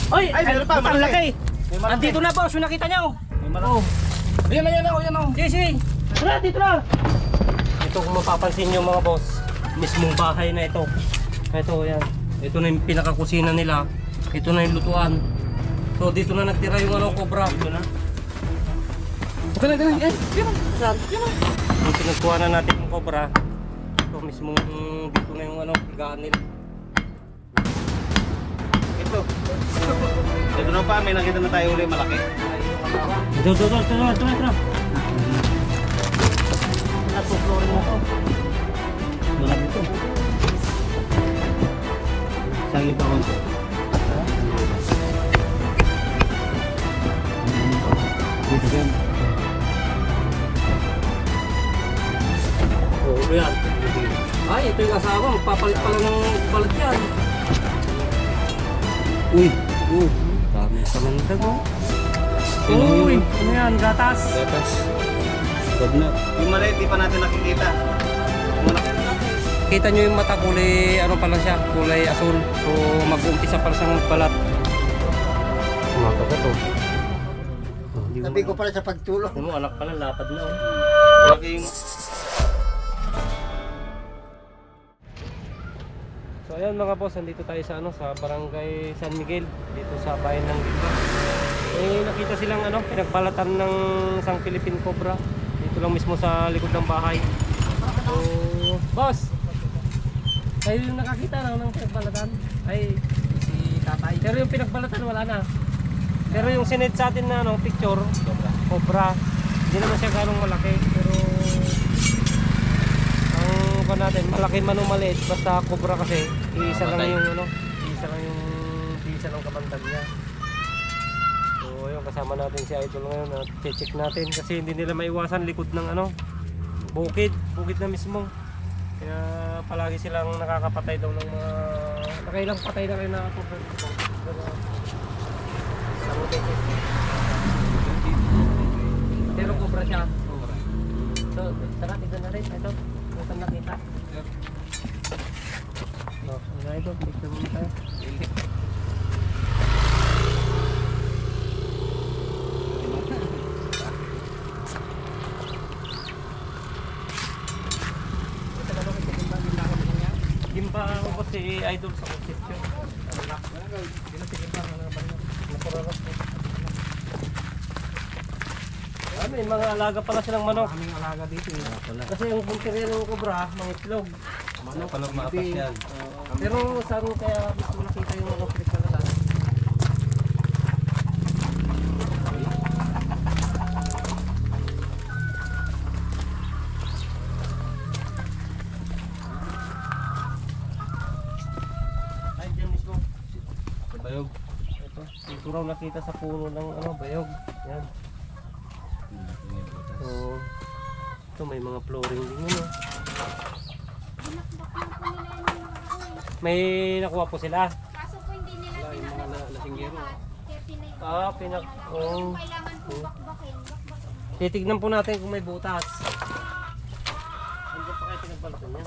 Oy, Ay, meron pa, ang laki. malaki. Andito na boss, yung nakita nyo. May malaki. Yan na, yan na, yan na. Sige, sige. Tara, dito na. Ito kung mapapansin nyo mga boss, mismong bahay na ito. Ito, yan. Ito na yung pinakakusina nila. Ito na yung lutuan. So dito na nagtira yung ano, cobra. Dito na. Okay na, ganun. Eh, yan na. Saan? Yung pinagkuha na natin yung cobra. Ito mismong dito na yung ano, higaan nila. Ito. Ito na pa, may nakita na tayo ulit malaki. Ito. Nasuplore mo ko. Malaki ito. Isang lipa ko. Dito yan. Oo, yan. Ay, ito yung asawa. Magpapalit pala ng balat yan. Uy. Dami sa mandag, oh. Uy, ano yan? Gatas. Gatas. Wag na. Yung maliit, di pa natin nakikita. Malaki na natin. Kita nyo yung mata, kulay, ano pa lang siya, kulay asul. So, mag-umpisa pa siyang magbalat. Kumakagat, oh. Sabi ko pala sa pagtulong. Ano mo, anak pala, lapad na, oh. Malaki yung... So ayan mga boss, nandito tayo sa ano, sa Barangay San Miguel, dito sa bayan ng Gilba. Eh nakita silang ano, pinagbalatan ng isang Philippine Cobra dito lang mismo sa likod ng bahay. So, boss, kayo yung nakakita ng pinagbalatan? Ay, si tatay. Pero yung pinagbalatan wala na. Pero yung sined sa atin na ano, picture, Cobra, hindi naman siya ganong malaki. Pero ang pa natin, malaki man o maliit, basta Cobra kasi, isa lang yung ano, isa lang kabandag niya. So ayun, kasama natin si Idol ngayon at check natin kasi hindi nila maiwasan likod ng ano, bukid na mismo. Kaya palagi silang nakakapatay daw ng mga nakailang patay na kayo na Cobra dito. Pero Cobra siya. So, tara, tignan na rin. Ito, ito nakita. Oh, ano ito? Tignan mo tayo. Gimba ako si Idol sa konsepsyon. May mga alaga pala silang manok. Kaming alaga dito eh. Kasi yung punteriya ng Cobra, mga itlog. Manok, panog maapas yan. Pero saan kaya gusto nakita yung mga click na nata? Ay, dyan mismo. Sa bayog. Ito, dito raw nakita sa puno ng ano, bayog. Yan. So, ito may mga flooring din yun, oh. May nakuha po sila. Kaso po hindi nila Lasinggero. kaya Oh. kailangan po bakbakin. Titignan po natin kung may butas. Ano pa kayo pinagbalatan niya?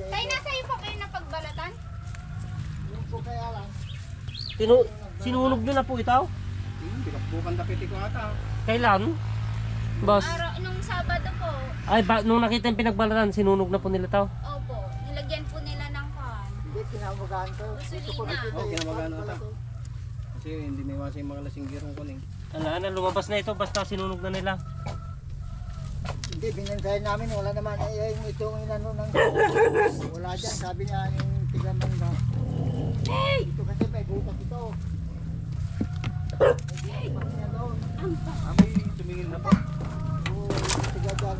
Tay, nasa iyo pa kayo na pagbalatan? Yung po kaya lang. Sinunog nyo na po ito? Pinakbukan tapiti ko ata. Kailan? Boss? Nung Sabado po, Ay, nung nakita yung pinagbalatan, sinunog na po nila ito? opo, nilagyan po nila ng kan. Hindi, kinamagaan ko. Dito ko nakita Oo, yung kinamagaan pala ata. ko. Kasi hindi may iwasan yung mga lasinggero kuning. Ano, lumabas na ito, basta sinunog na nila. Hindi, binansayan namin. Wala naman. Yung itong inano ng... Wala dyan. Sabi niya yung tigamang na. Ito kasi may bukas ito. May bukas niya doon. Kami tumingin na po. Oo, tiga dyan.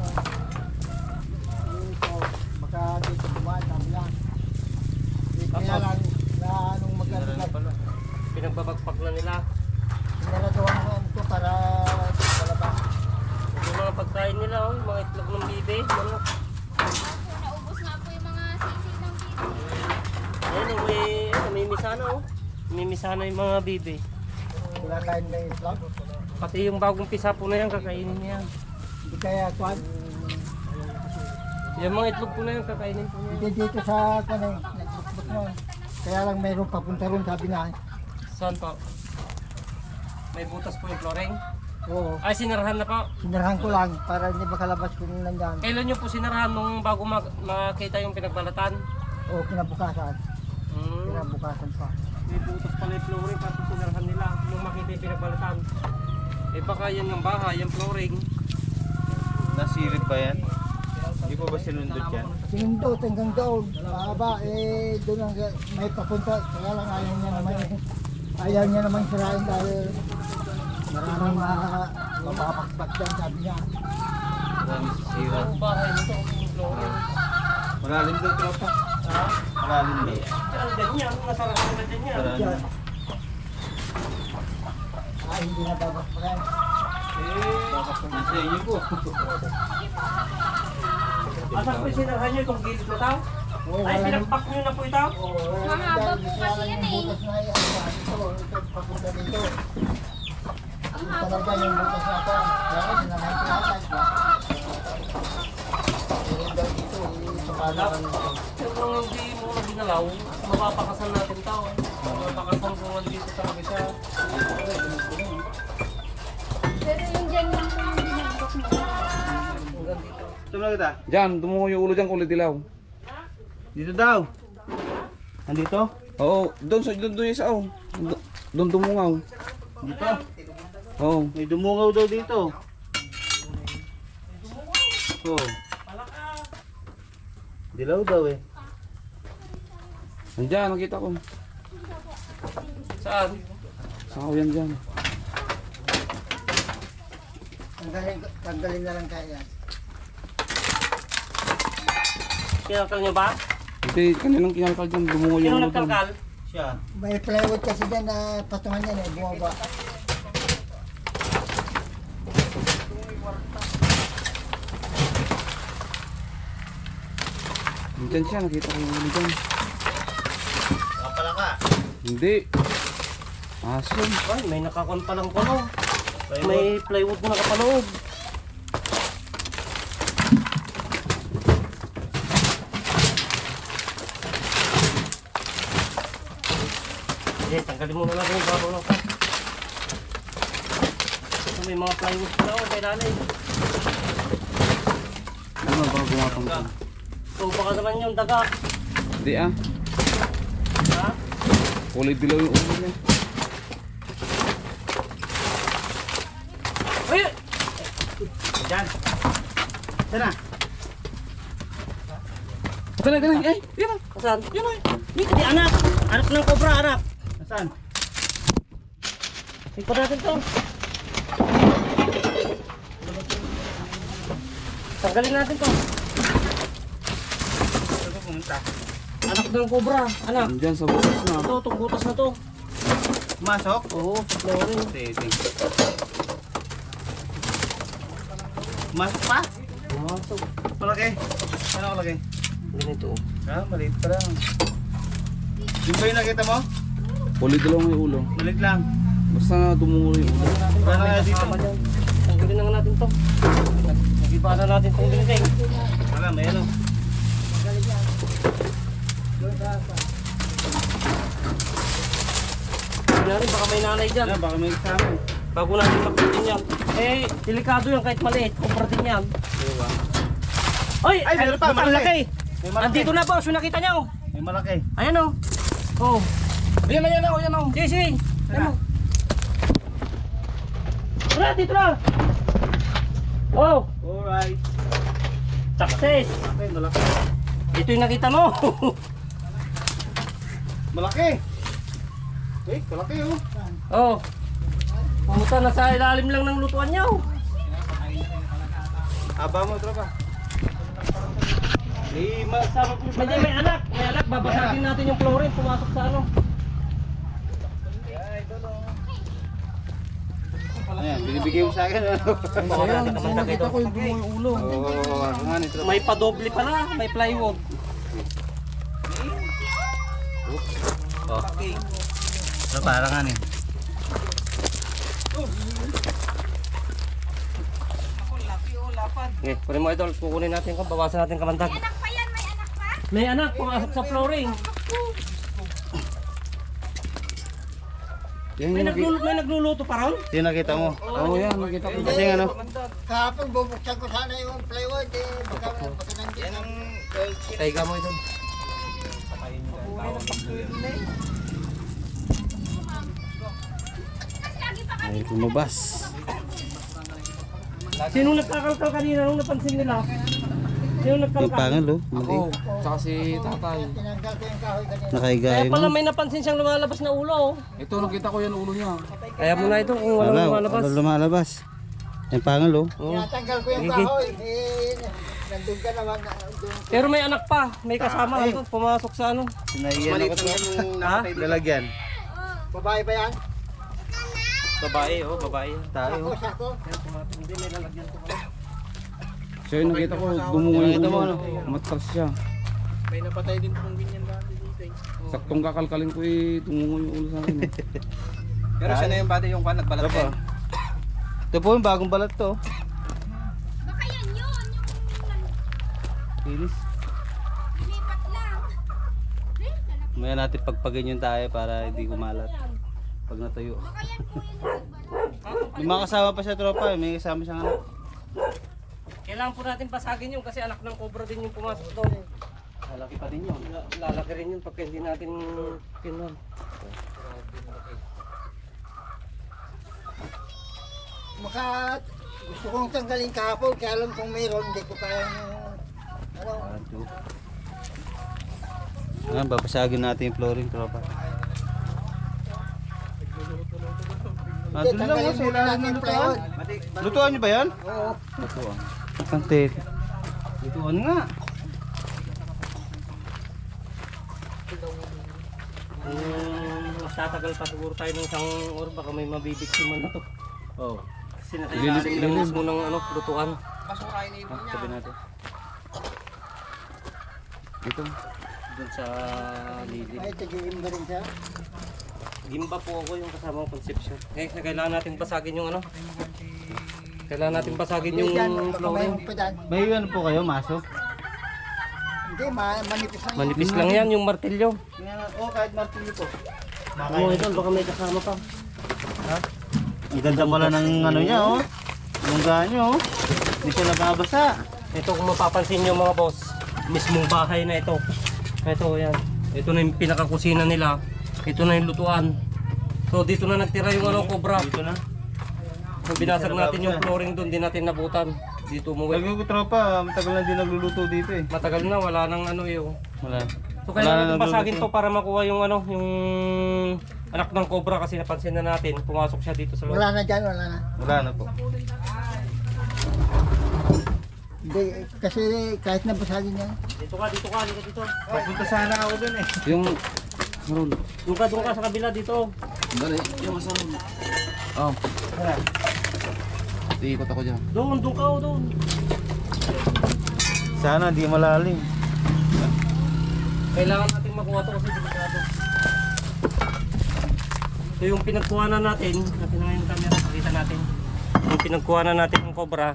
Yung ito, baka dito kumain. Sabi lang. Kaya lang na anong maglalagay. Pinagbabagpak na nila. Pinalagawan mo ito para palabas. Yung mga pagkain nila, oh, yung mga itlog ng bibe. Ano? Opo, naubos nga po yung mga sisig ng bibi. Ayun, may misana, oh. May misana yung mga bibe. Wala tayong na islog. Pati yung bagong pisa po na yan, kakainin niya. Hindi kaya kwan. Yung mga itlog po na yan, kakainin po niya. Hindi dito sa kwan eh. Nagbukbuk mo. Kaya lang mayroon papunta ron, sabi na. Saan po? May butas po yung flooring? Oo, Ay, sinarahan na po. sinarahan ko lang para hindi makalabas kung nandyan. Kailan nyo po sinarahan nung bago makita yung pinagbalatan? O kinabukasan, Hmm. kinabukasan pa. May butas pala yung flooring tapos sinarahan nila nung makita yung pinagbalatan. Eh baka yan ang bahay, yung flooring. Nasilip ba yan? Hindi pa ba sinundot yan? Sinundot hanggang doon, mahaba, doon ang may papunta. Kaya lang ayaw niya naman sirain dahil maraming mapapakpak dyan, sabi niya. Marami sisira. Ang bahay nito, yung flooring. Malalim daw tropa. Ha? Malalim daw. Ang ganyan, nasarahan na ganyan. Sarado. Diyan. Hindi na babakpakan. Nasa inyo po. Asan po sinarahan nyo itong gilid na tao? Oo, Ay, wala pinagpak nyo na po ito? Mahaba po kasi yan eh. Butas na yan. Ito, papunta dito. Ang Ito haba talaga yung butas na ito. Kaya sinamahan ko lahat. Ito daw dito, ipapalakan ito. Kung hindi mo na ginalaw, mapapakasan natin tao. Mapapakasan kung nandito sa kabisa. Pero yung dyan yung binabak mo. Hanggang dito. Tumula kita. Diyan, tumungo yung ulo dyan, kulay dilaw. Dito daw. Nandito? Oo, doon yung isa, oh. Doon tumungaw. Dito. Oo. May dumungaw daw dito. Oo. Dilaw daw eh. Nandiyan, nakita ko. Saan? Sa yan dyan. Tanggalin na lang kaya. Kinakal nyo ba? Hindi, kanilang kinalkal dyan, tumungo yung Sino ulo dyan. nagkalkal? Siya. May plywood kasi dyan na patungan yan eh, bumaba. Nandiyan siya, nakita ko yung ulo dyan. Kapala ka. Hindi. Aso. Ay, may nakakon palang kuno. May plywood na nakapaloob. Sige, tanggalin mo na lang yung babaw lang pa. Ito may mga plywood na ako, kay nanay. Ano ba gumapang ko? So baka naman yung daga. Hindi ah. Ha? Kulay dilaw yung ulo niya. Ay! Diyan. Sana. Tanay, tanay. Ay, yan ah. Saan? Yun ay. Hindi, anak! Anak ng cobra, anak! Nasaan? Tingnan natin to. Tanggalin natin to. Saan ka pumunta? Anak ng cobra, anak. Nandiyan sa bukas na. Ito, itong butas na to. Masok? Oo, flooring. Sige. Masok pa? Pumasok. Malaki. Ano kalaki? Ganito. Ah, maliit pa lang. Yung ba yung nakita mo? Kulay dilaw yung ulo. Maliit lang. Basta tumungo yung ulo. Wala na dito. Tanggalin na nga natin to. Nagiba na natin itong dingding. Wala, may ano. Hindi na rin, baka may nanay dyan. Baka may kasama. Bago natin mapitin yan. Eh, delikado yan kahit maliit. Kumparating yan. Diba? Oy! Ay, meron pa, ang malaki. laki! May malaki. Andito na boss, yung nakita niyo. May malaki. Ayan o. Oh. Ayan na, yan na, yan na. Sige, sige. Ayan o. Tara, dito na. Oh, Alright. success. Okay, malaki. Ito yung nakita mo. Malaki. Eh, malaki oh. Oh. Pumunta na sa ilalim lang ng lutuan niyo. Aba mo, tropa. Lima. May anak. May anak. Babasagin natin yung flooring. Pumasok sa ano. Ayan, binibigay mo sa akin. Ayan, nakita ko yung ulo. Oo, nga ni tropa. may padoble pala. May plywood. Oh. Ito parang nga ni. Okay, kunin mo idol. Kukunin natin kung bawasan natin kamandag. Anak pa yan, may anak pa? May anak. Pumasok sa flooring. Yan yung nakita. May nagluluto pa ron? Yung nakita mo. Oo, yan. Nakita ko. Kasi ano? Kahapon bubuksan ko sana yung plywood eh. Baka nandiyan ang Taiga mo ito. Ay, lumabas. Sino nagkakalkal kanina nung napansin nila? Sino Yung nagkalkal? pangal, oh. Mali. Oh. Tsaka si tatay. tinanggal ko yung kahoy kanina. Nakahiga Kaya yung... pala may napansin siyang lumalabas na ulo. Oh. Ito, nakita ko yan ulo niya. Kaya mo na ito kung walang Wala, lumalabas. wala lumalabas. Yung pangal, oh. Oh. Tinatanggal ko yung Sige. kahoy. Eh, nandun ka naman. Nandun. Pero may anak pa, may kasama ano, pumasok sa ano. Sinahiyan ako to. Ha? Lalagyan. Babae ba yan? Babae, oh, babae. Tayo. Sako. Hindi may lalagyan ko. So yun, nakita ko, dumungo yung Nakita mo, ulo. ano? Matras siya. May napatay din pong ganyan dati dito eh. Saktong kakalkalin ko eh, tumungo yung ulo sa akin. Eh. Pero siya na yung body yung kwan, nagbalat din. Ito po yung bagong balat to. Baka yan yun, yung Kinis. lipat lang. Eh, lalaki Maya natin pagpagin yung tayo para hindi kumalat. Pag natuyo. baka yan po yung May mga kasama pa siya tropa, may kasama siyang anak. Kailangan po natin pasagin yun kasi anak ng cobra din yung pumasok doon. Malaki pa din yun. Lalaki rin yun pagka hindi natin pinon. Maka gusto kong tanggalin kahapon. Kaya alam kung mayroon. Hindi ko kaya ano. Ngayon, babasagin natin yung flooring tropa. Hindi, tanggalin muna natin yung plywood. Lutuan niyo ba yan? Oo. Lutuan. Kantit. Lutuan nga. Mas tatagal pa siguro tayo ng isang oras baka may mabibiktima na to. Oo. Kasi nakailalim lang mismo ng ano, lutuan. Sabi natin. Ito. Doon sa lilim. Ay, tigilin ba rin siya? Gimba po ako yung kasama ng conception. Kailangan natin basagin yung ano. Kailangan natin basagin yung Dyan, baka flooring. mayroon pa dyan. May ano po kayo, maso? Hindi, manipis lang. Manipis lang yan yung martilyo. Oo, kahit martilyo po. Oo, ito baka may kasama pa. Ang ganda pala ng ano niya, oh. Yung ganyo, oh. Hindi siya nababasa. Ito kung mapapansin nyo mga boss, mismong bahay na ito. Ito yan. Ito na yung pinakakusina nila. Ito na yung lutuan. So dito na nagtira yung ano, cobra. Dito na. Kung binasag natin yung flooring doon, di natin nabutan. Dito umuwi. Lagi ko tropa, matagal na din nagluluto dito eh. Matagal na, wala nang ano yun. Wala. So kailangan natin basagin to para makuha yung ano, yung anak ng cobra kasi napansin na natin, pumasok siya dito sa loob. Wala na dyan, wala na. Wala na po. Hindi, kasi kahit nabasagin yan. Dito ka, halika dito. Papunta sana ako dun eh. Yung... Meron. Doon ka sa kabila dito. Dali. Yung masaron. Oh. Iikot ako dyan. Doon ka, doon. Sana di malalim. Kailangan natin makuha to kasi delikado. Ito yung pinagkuhanan natin. Natin na yung camera, pakita natin. Yung pinagkuhanan natin ng cobra.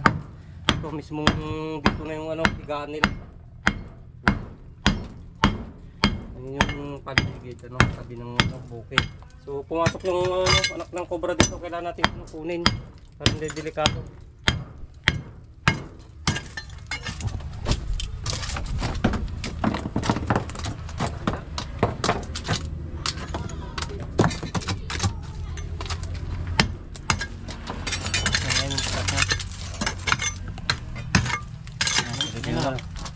Ito mismong dito na yung ano, higaan nila. Yan yung paligid, ano, sabi ng bukid. So pumasok yung anak ng cobra dito, kailangan natin kunin. Para hindi delikado.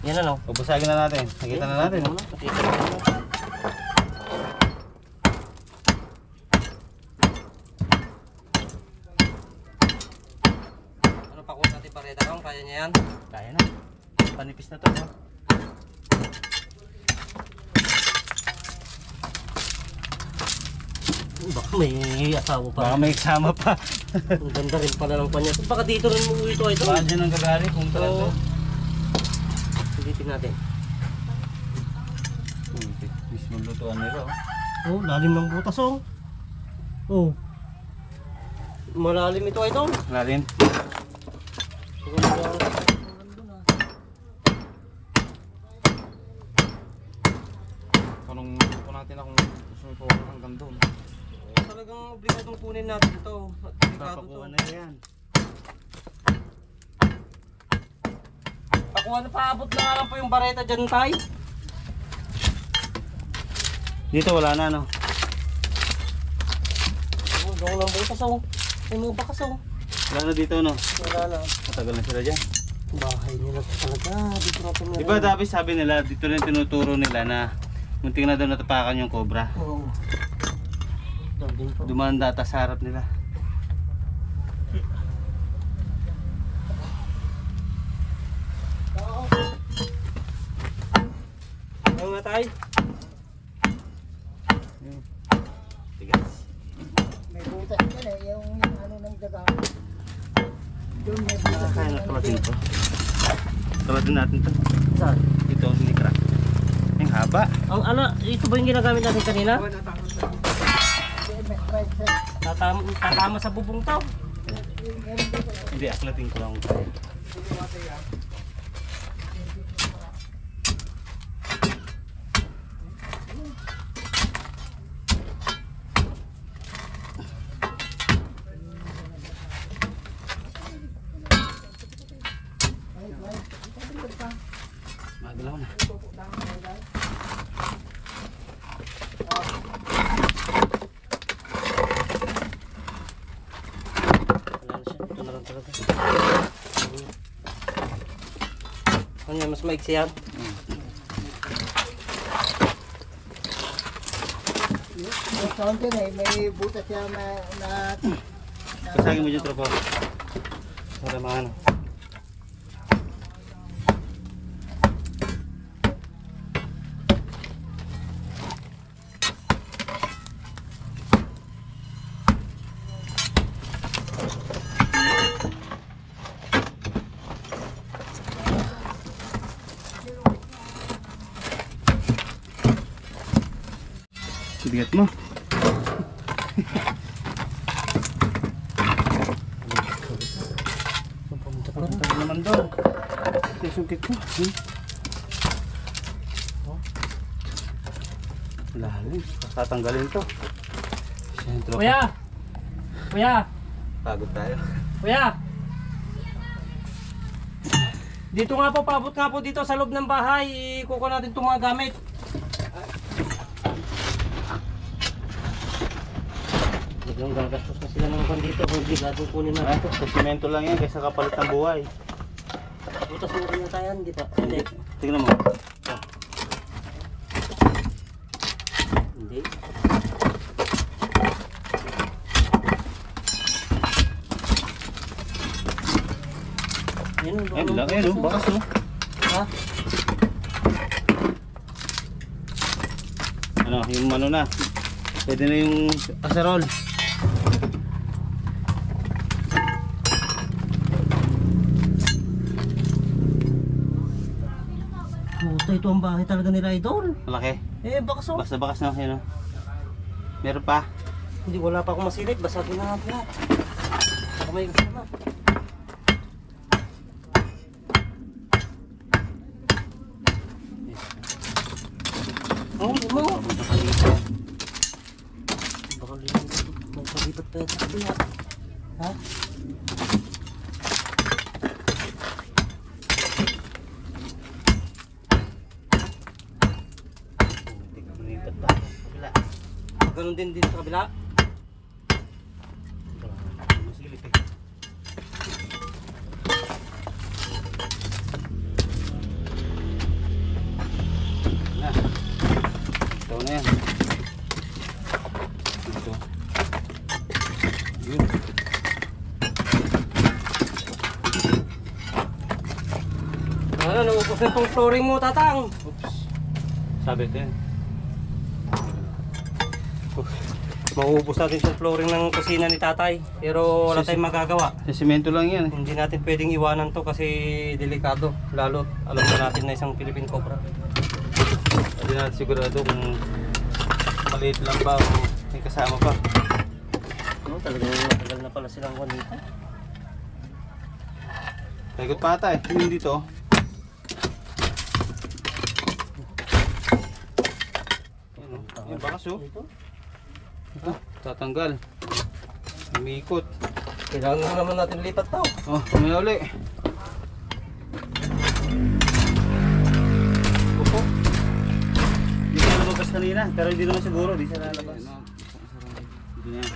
Yan ano? Pabasagin na natin. Nakita na natin. Ano pa kung natin pareda kang kaya niya yan? Kaya na. Panipis na to. No? Baka may asawa pa. Baka may kasama pa. Ang ganda rin pala ng kanya. Baka dito rin mo ito. Baka dyan ang gagaling kung talaga. Pilitin natin. Mismo lutuan nila. Oh, lalim ng butas oh. Oh. Malalim ito ito. Lalim. Tanong po natin na kung gusto mo po hanggang doon. Talagang obligadong kunin natin ito. Delikado to. Papakuha na yan. Pakuha na paabot na nga lang po yung bareta dyan tay. Dito wala na, no? Oh, doon lang bukas oh. Ay mo bakas oh. Wala na dito, no? Wala na. Matagal na sila dyan. Bahay nila talaga. Dito na ito Diba dati sabi nila, dito rin tinuturo nila na muntik na daw natapakan yung cobra. Oo. Doon din po. Dumaan data sa harap nila. Ano nga tay? Tigas. May butas yan eh, yung ano ng daga. Doon may butas Kaya yung na ano kalatin din. to. Kalatin natin to. Saan? Ito, hindi crack. Yung haba. Ang ano, ito ba yung ginagamit natin kanina? May strike set. Tatama sa bubong to. Hindi, aklatin ko lang. Magalaw na. Wala na siya. Ito na lang talaga. Ano yan? Mas maiksi yan? Yung fountain eh, may butas yan na Kasagin mo dyan, tropa. Para maano. Bigat mo. Punta naman doon. Sisungkit ko. Lalim. Tatanggalin to. Siyentro. Kuya! Kuya! Pagod tayo. Kuya! Dito nga po, paabot nga po dito sa loob ng bahay. Ikuko natin itong mga gamit. Yung gagastos na sila ng dito. Obligado kunin Ah, natin ito. sa simento lang yan kaysa kapalit ng buhay. Butas mo rin na tayo, di ba? Hindi. Tingnan mo. Hindi. Ayun, Ayun lang, ayun, bakas oh. Ha? Ano, yung ano na. Pwede na yung asarol. Puta, ito ang bahay talaga nila, idol. Malaki. Eh, bakas oh. Basta bakas na yun. Meron pa. Hindi, wala pa akong masilip. Basagin na natin lahat. Baka may kasama. Oh, mo. Papunta ka dito. Baka lipat pa sa kabila. Ha? Lumipat pa. Kabila. Ganun din dito sa kabila. Masilip eh. Na. Ito na yan. Ito. Yun. Ano, naubos na itong flooring mo, tatang. Oops. Sabi ko yan. Mauubos natin itong flooring ng kusina ni tatay. Pero wala tayong magagawa. Sa simento lang yan. Hindi natin pwedeng iwanan to kasi delikado. Lalo, alam na natin na isang Philippine Cobra. Hindi natin sigurado kung maliit lang ba o may kasama pa. No, talagang matagal na pala silang one dito. Tagot pa ata eh. Yung dito. Yung bakas oh. Dito? Ito, tatanggal. Umikot. Kailangan naman natin lipat to. Oh, may uli. Opo. Hindi siya lumabas kanina, pero hindi naman siguro, hindi siya lalabas. Hindi na yan.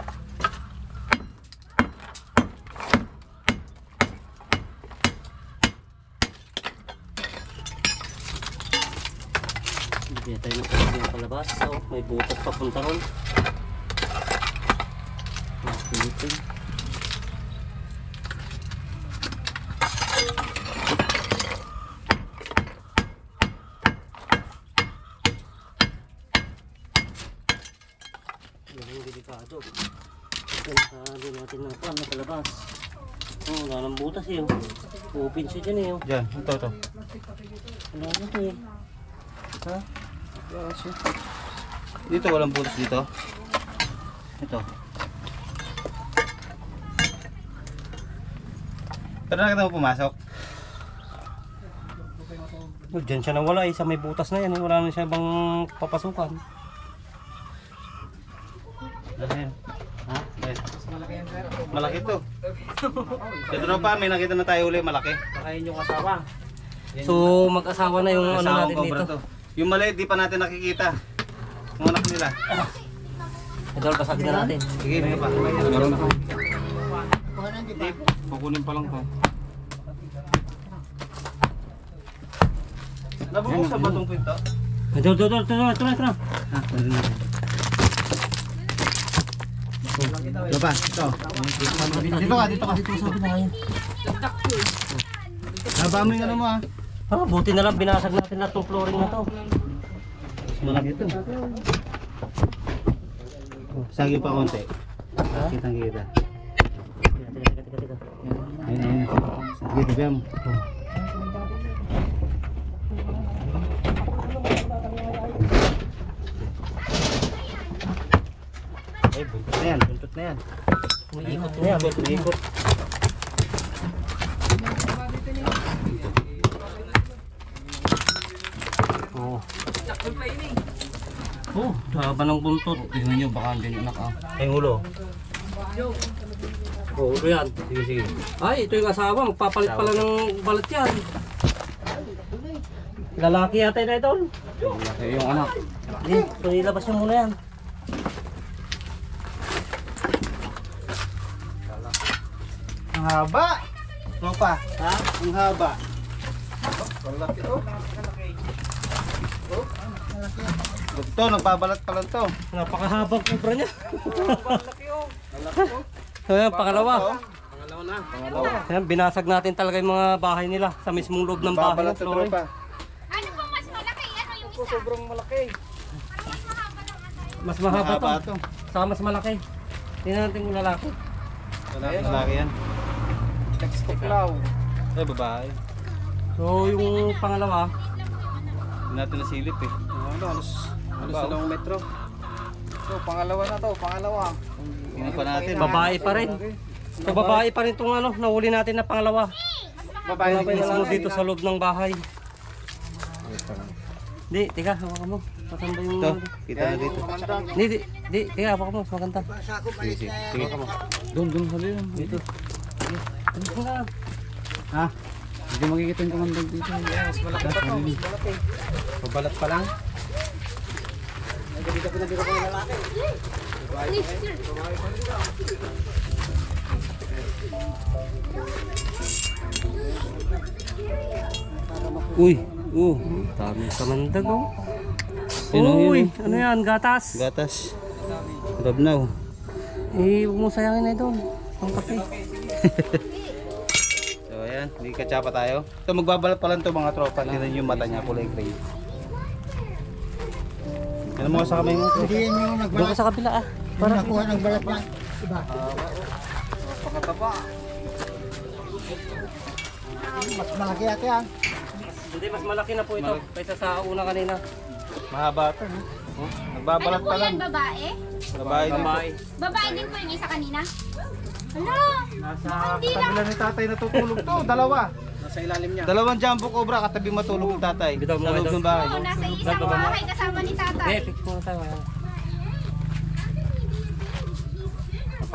Hindi tayo na palabas. So, may butas papunta ron. Pilitin. Yan yung delikado. Delikado natin na pan na palabas. Oh, wala nang butas eh. Open siya dyan eh. Diyan, ito. Wala na ito eh. Ha? Dito walang butas dito. Ito. Pero nakita mo pumasok? Oh, dyan siya nawala eh. Sa may butas na yan eh. Wala na siya bang papasukan. Ayan. Ha? Ayan. Malaki to. Ito na pa, may nakita na tayo uli, malaki. Kakain yung asawa. So mag-asawa na yung ano Kasawang natin cobra dito. to. Yung maliit, di pa natin nakikita. Yung anak nila. Idol, basag na natin. Sige, may pa. Meron ako. Kuhanan di ba? Kukunin pa lang to. Nabubuksan ba itong pinto? Idol, ito na. Ha, meron natin. Ito pa, ito. Dito ka. Dito sa binahin. Haba mo yung ano mo ha. Ah, buti na lang binasag natin na itong flooring na to. Malaki ito. Sagi pa konti. Kitang kita. Teka. Ayun. Sige, tigam. Ay, buntot na yan. Umiikot na yan. Umiikot. Oo. Oh, haba ng buntot. Tingnan nyo, baka andyan anak ah. Ay, ulo. Oo, yan. Sige. Ay, ito yung asawa. Magpapalit pala ng balat yan. Lalaki yata na ito. Laki yung anak. Hindi, so ilabas nyo muna yan. Ang haba. Ano pa? Ha? Ang haba. Ito, nagbabalat pa lang to. Napakahabang kubra niya. So yan, pangalawa. Ayan, binasag natin talaga yung mga bahay nila sa mismong loob ng bahay. Babalat ng sa flooring. tropa. Ano po mas malaki? Ano yung isa? Sobrang malaki. Parang mahaba lang ata yun. Mas mahaba Mahaba to. to. Saka mas malaki. Tingnan natin kung lalaki. Lalaki yan. Next to plow. Ay, babae. So yung pangalawa, Hindi natin nasilip eh. Halos dalawang metro. So, pangalawa na to, pangalawa. Tingnan pa natin. babae pa rin. So babae pa rin itong ano, nahuli natin na pangalawa. Babae Mismo dito sa loob ng bahay. Di, teka, hawakan mo. Saan ba yung... Ito, kita na dito. Di, teka, hawakan mo. Mas maganda. Sige. Doon sa liyan. Dito. Ano na? Ha? Hindi makikita yung kamandang dito. Mas malaki pa to. Babalat pa lang. Uy, dami kamandag oh. Uy, ano yan, gatas. Gatas. Rabnaw. Eh, huwag mo sayangin na ito. Ang kape. So ayan, hindi katsapa tayo. Ito magbabalat pa lang to mga tropa. Tingnan yung mata niya, kulay gray. Ano mo sa kamay mo? Hindi yun yung Doon ka nagbalat. sa kabila ah. Para nakuha ng balat niya. Iba. Pakataba. Mas malaki ate yan. Hindi, mas malaki na po ito kaysa sa una kanina. Mahaba to. Nagbabalat Ano po pa lang. yan, babae? Babae dito. Babae. Babae din po yung isa kanina? Hala! Nasa katabi ni tatay natutulog to. Dalawa. Nasa ilalim niya. Dalawang jumbo cobra katabi matulog yung tatay. Bitaw mo Sa loob ito. ng bahay. Oo, nasa isang bahay kasama ni tatay. Eh, fix mo na tayo.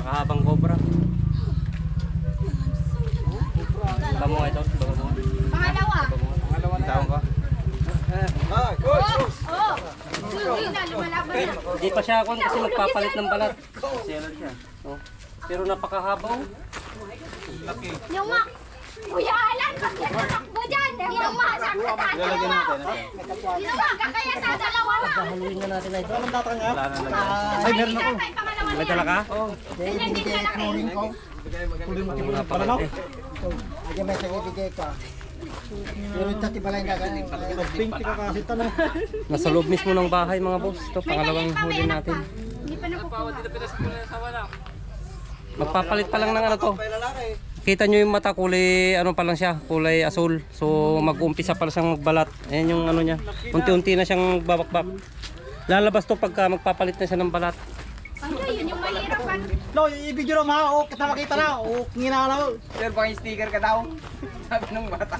Napakahabang cobra. Baka mo ito, baka mo. Pangalawa. Pangalawa na yan. Oh! Hindi na, lumalaban na. Hindi pa siya ako kasi magpapalit ng balat. Seller siya. Oh. Pero napakahaba oh. Yung ma... Kuya Alan, bakit natakbo dyan? Yung ma, saan ka Ilalagyan tatalo? natin. Yung ma, kakaya sa dalawa na. Haluin na natin na ito. Wala na lang. Ay, meron ako. Pangalawa May niya. dala ka? Ganyan din kalaki. Napakalaki. Hindi may sagibigay ka. Pero dati balay na ganun. Nasa loob mismo ng bahay mga boss. Ito, May pangalawang maliit pa, may huli anak natin. pa. Hindi pa nakukuha. Magpapalit pa lang ng ano to. Kita nyo yung mata, kulay ano pa lang siya, kulay asul. So mag-umpisa pa lang siyang magbalat. Ayan yung ano niya. Unti-unti na siyang babakbak. Lalabas to pagka magpapalit na siya ng balat. Ay, yun yung mahirapan. No, i-video na mga kita makita na. Nginalaw. Sir, pang sticker ka daw. Sabi ng bata.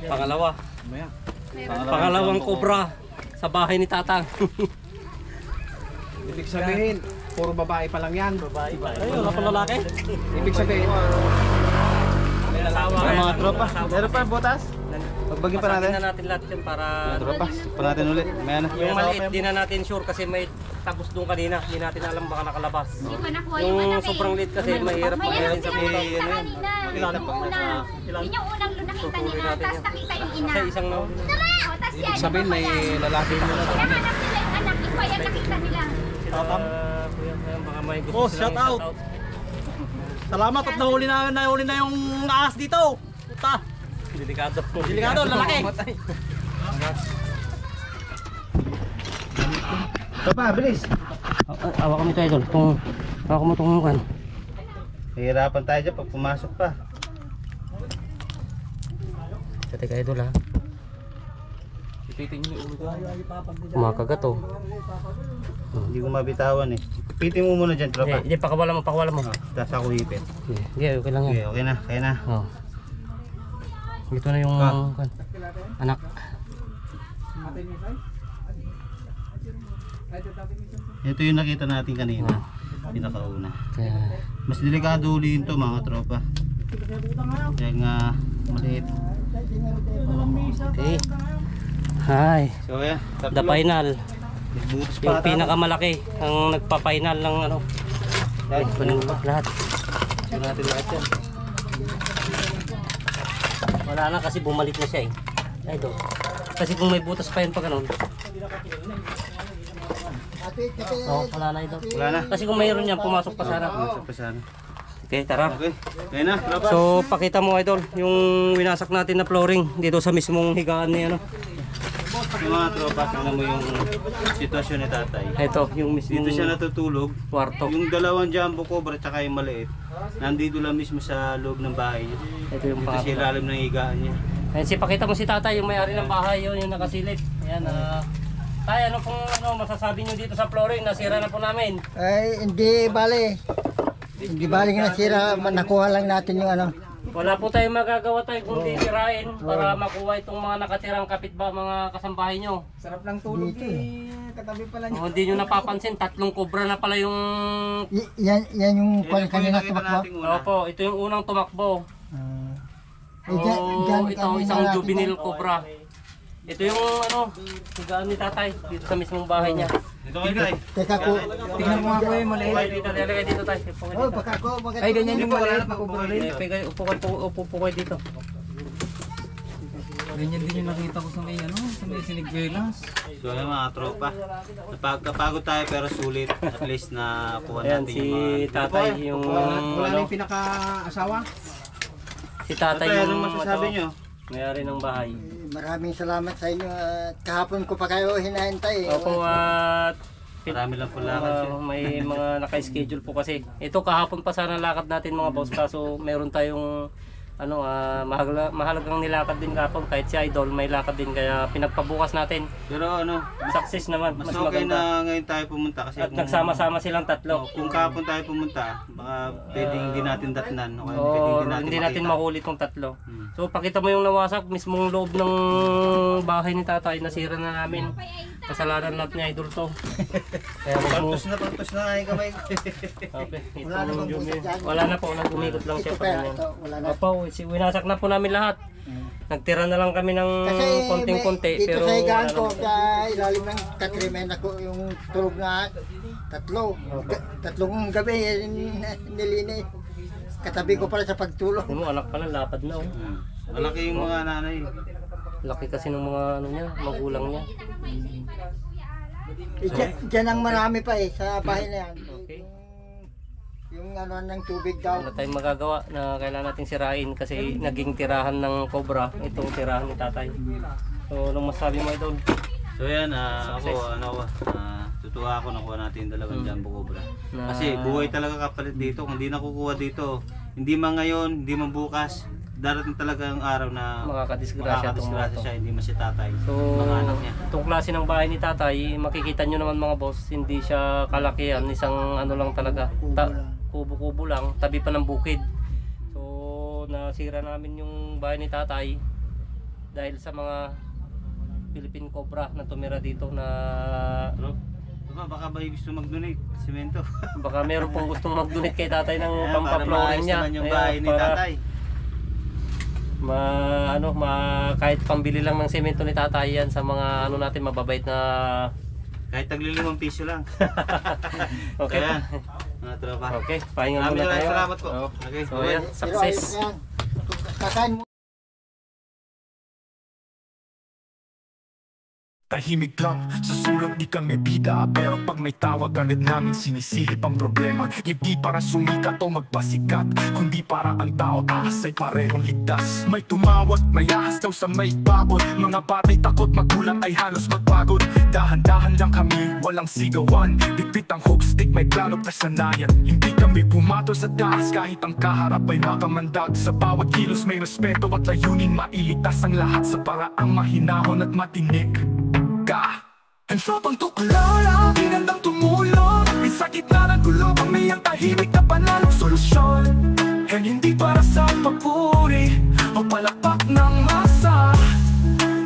Pangalawa. Pangalawang cobra sa bahay ni Tatang. Ibig sabihin, puro babae pa lang yan. Babae pa. Ayun, wala pa lalaki. Ibig sabihin, May lalawa. Mga tropa. Meron pa butas? Pagbagin pa natin. Pasagin na natin lahat yan para Tropa, pa natin ulit. May ano. yung maliit di na natin sure kasi may tapos doon kanina. Hindi natin alam baka nakalabas. Hindi pa nakuha yung Yung malaki. sobrang liit kasi mahirap May pagkain anak sa silang mga nakita kanina. Yung una. Yun yung unang nakita nila. Tapos nakita yung ina. Sa isang na. Tara! O, tas yan. ibig sabihin may lalaki mo na. Hinahanap nila yung anak. Iba yan nakita nila. Kuya, baka may gusto Oh, silang shout out. Salamat at nahuli na yung ahas dito. Puta. Delikado. Delikado, lalaki. Tropa, bilis. Awa kami tayo idol. Awa mo itong mukan. Hihirapan tayo dyan pag pumasok pa. Teka idol ha. Ipitin nyo yung ulo. Kumakagat oh. Hindi ko mabitawan eh. Pitin mo muna dyan, tropa. Hindi, pakawala mo, pakawala mo. Tapos ako hipit. Hindi, okay lang yan. Okay, okay na, kaya na. Oh. Ito na yung anak. Ito yung nakita natin kanina. Pinakauna. Kaya, Mas delikado ulihin to mga tropa. Kaya nga maliit. okay. Hi. So yeah, The final. Butos Yung pa pinakamalaki ang nagpa-final ng ano. Ay, Kunin mo lahat. Ito natin lahat yan. Wala na kasi bumalik na siya eh. Ay do. Kasi kung may butas pa yun pa ganun. Oh, wala na ito. Wala na. Kasi kung mayroon yan, pumasok pa sana. Pumasok pa sana. Okay, tara. Okay, kaya na, tropa. So, pakita mo idol, yung winasak natin na flooring dito sa mismong higaan ni ano. Yung mga tropa, tingnan mo yung sitwasyon ni tatay. Ito, yung mismong Dito siya natutulog. kwarto. Yung dalawang jumbo cobra tsaka yung maliit, nandito lang mismo sa loob ng bahay niya. Ito yung Dito sa pangatlo. ilalim ng higaan niya. Ayan, pakita mo si tatay, yung may-ari ng bahay, yun, yung nakasilip. Ayan, tay, ano pong masasabi nyo dito sa flooring? Nasira na po namin. Ay, hindi bale. Hindi bale nga nasira. Nakuha lang natin yung ano. Wala po tayong magagawa tayo kundi sirain para makuha itong mga nakatirang mga kasambahay nyo. Sarap lang tulog eh. Katabi pala niya. O, hindi nyo napapansin, 3 cobra na pala yung... Yan yung Yan kanina nakita tumakbo. natin una. Opo, ito yung unang tumakbo. Dyan Ito, kanina isang natin juvenile na- cobra. Ito yung higaan ni tatay dito sa mismong bahay niya. Dito kayo tayo. Teka ko. Tingnan mo nga po yung maliit. Okay, dito, nilagay dito tayo. Upo kayo Oh, dito. baka ko. Ay, ganyan yung maliit. Makubra rin. Upo kayo dito. Ganyan din yung nakita ko sa may sinigwelas. So ayun mga tropa, napagod tayo pero sulit. At least na kuha Ayan, natin si yung mga... tatay yung Wala na ano, yung pinaka-asawa. si tatay Tatay, yung anong masasabi nyo? may-ari ng bahay. Maraming salamat sa inyo. At kahapon ko pa kayo hinahintay. Opo, at Marami lang po lakad siya. may mga naka-schedule po kasi. Ito kahapon pa sana lakad natin mga boss, kaso meron tayong mahalagang nilakad din kahapon, kahit si Idol may lakad din kaya pinagpabukas natin. Pero ano, Success naman, mas mas okay maganda. na ngayon tayo pumunta kasi At nagsama-sama silang tatlo. kung kahapon tayo pumunta, baka pwedeng hindi natin datnan o kaya O pwedeng hindi natin makita. mahuli tong tatlo. Hmm. So pakita mo yung nawasak, mismong loob ng bahay ni tatay, nasira na namin. kasalanan lahat niya idol to. Kaya wag mo. Paltos na nga yung kamay. Okay, Wala namang pusa dyan. wala na po, nag-umikot lang siya Ito pa kaya, ganyan. ito, wala na. Opo, winasak na po namin lahat. Nagtira na lang kami ng Kasi konting-konti dito pero sa higaan wala ko, na. sa ilalim ng katrimen ako yung tulog na tatlo. Tatlong gabi nilinis. Katabi ko pala sa pagtulog. Ano mo, anak pa lang, lapad na oh. Malaki yung mga nanay. Laki kasi ng mga ano niya, magulang niya. Diyan ang marami pa sa bahay na yan. Okay. Yung ano ng tubig daw. Wala tayong magagawa na kailangan nating sirain kasi naging tirahan ng cobra itong tirahan ni tatay. So, anong masabi mo idol? So yan, Success. tutuwa ako nakuha natin yung dalawang jumbo cobra. Na- Kasi buhay talaga kapalit dito. Kung di nakukuha dito, hindi man ngayon, hindi man bukas, darating talaga ang araw na Makakadisgrasya itong mga to. siya, hindi man si tatay. So, mga anak niya. itong klase ng bahay ni tatay, makikita nyo naman mga boss, hindi siya kalakihan, isang ano lang talaga, kubo-kubo lang, tabi pa ng bukid. So, nasira namin yung bahay ni tatay dahil sa mga Philippine Cobra na tumira dito na ano, Diba, baka ba yung gusto mag-donate? Simento. baka meron pong gustong mag-donate kay tatay ng Para pampaploring maayos niya. naman yung Ayan, bahay ni para tatay. kahit pambili lang ng semento ni tatay yan sa mga ano natin mababait na Kahit tagli-5 piso lang. okay. Kaya, mga tropa. Okay, pahinga Maraming muna tayo. salamat po. Oh. Okay. So, ayan, Pero success. ayos yan. Kakain mo. Tahimik lang, sa sulong di kami bida. Pero pag may tawag agad namin sinisilip ang problema. Hindi para sumikat o magpasikat, kundi para ang tao ahas ay parehong ligtas. May tumawag, may ahas daw sa may babot. Mga batay takot, magulang ay halos magpagod. Dahan-dahan lang kami, walang sigawan. Dikpit ang hook stick, may plano kasanayan. Hindi kami pumatol sa taas kahit ang kaharap ay makamandag. Sa bawat kilos may respeto at layunin, mailigtas ang lahat sa paraang mahinahon at matinik. Ang sopang tuklaw lang, pinandang tumulong. Sa gitna ng gulo, may ang tahimik na panalong solusyon. And hindi para sa papuri o palakpak ng masa,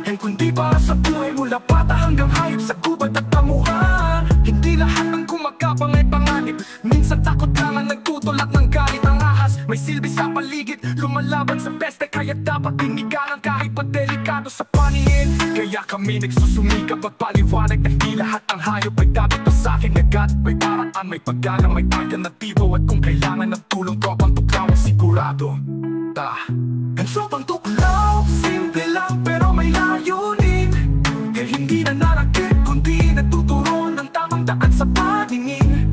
and kundi para sa buhay mula bata hanggang hayop sa gubat at pamuhan. Hindi lahat ng gumagapang ay panganib, minsan takot lang ang nagtutulak ng galit. Ang ahas may silbi sa paligid, lumalaban sa peste, kaya dapat tinigalan kahit pa delikado sa paningin. Kaya kami nagsusumikap at paliwanag na hindi lahat ang hayop ay dapat pa sa akin agad. May paraan, may paggalang, may alternatibo, at kung kailangan ng tulong, tropang tuklaw ang sigurado. Ang tropang tuklaw, simple lang pero may layunin. Kaya hindi na narakit, kundi nagtuturo ng tamang daan sa paningin.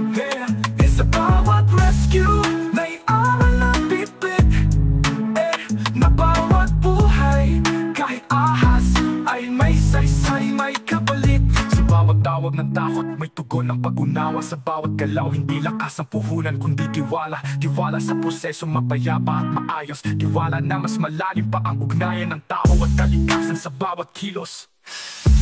Yeah, sa bawat rescue, may aral na bibit. Na bawat buhay, kahit ahas, ay may saysay, may kapalit. Sa bawat tawag ng takot, may tugon ng pag-unawa. Sa bawat galaw, hindi lakas ang puhunan, kundi tiwala. Tiwala sa proseso, mapayapa at maayos. Tiwala na mas malalim pa ang ugnayan ng tao at kalikasan sa bawat kilos.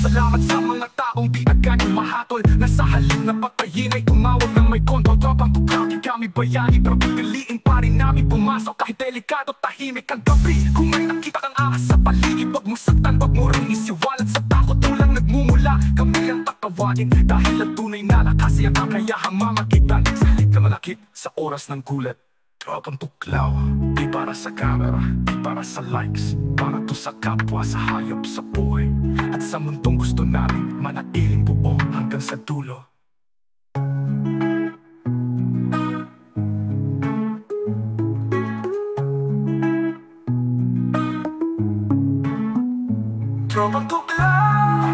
Salamat sa mga taong di agad umahatol, na sa halip na patayin ay tumawag ng may kontrol. Tropang tuklaw, di kami bayani, pero pipiliin pa rin namin pumasok kahit delikado, tahimik ang gabi. Kung may nakita kang ahas sa paligid, wag mo saktan, wag mo rin isiwalat. Sa takot mo lang nagmumula, kami ang tatawagin, dahil ang tunay na lakas ay ang kakayahang mamagitan sa halip na malakit sa oras ng gulat. Tropang tuklaw, di para sa camera, di para sa likes, para to sa kapwa, sa hayop, sa buhay, at sa mundong gusto namin manatiling buo hanggang sa dulo. Tropang tuklaw,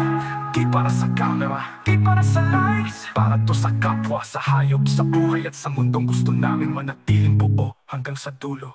di para sa camera, di para sa likes, para to sa kapwa, sa hayop, sa buhay, at sa mundong gusto namin manatiling buo hanggang sa dulo.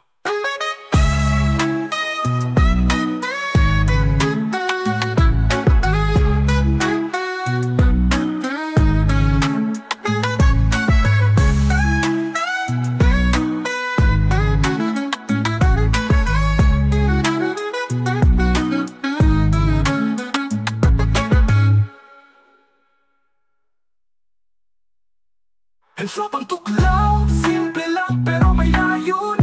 Ang tropang tuklaw, simple lang pero may layunin.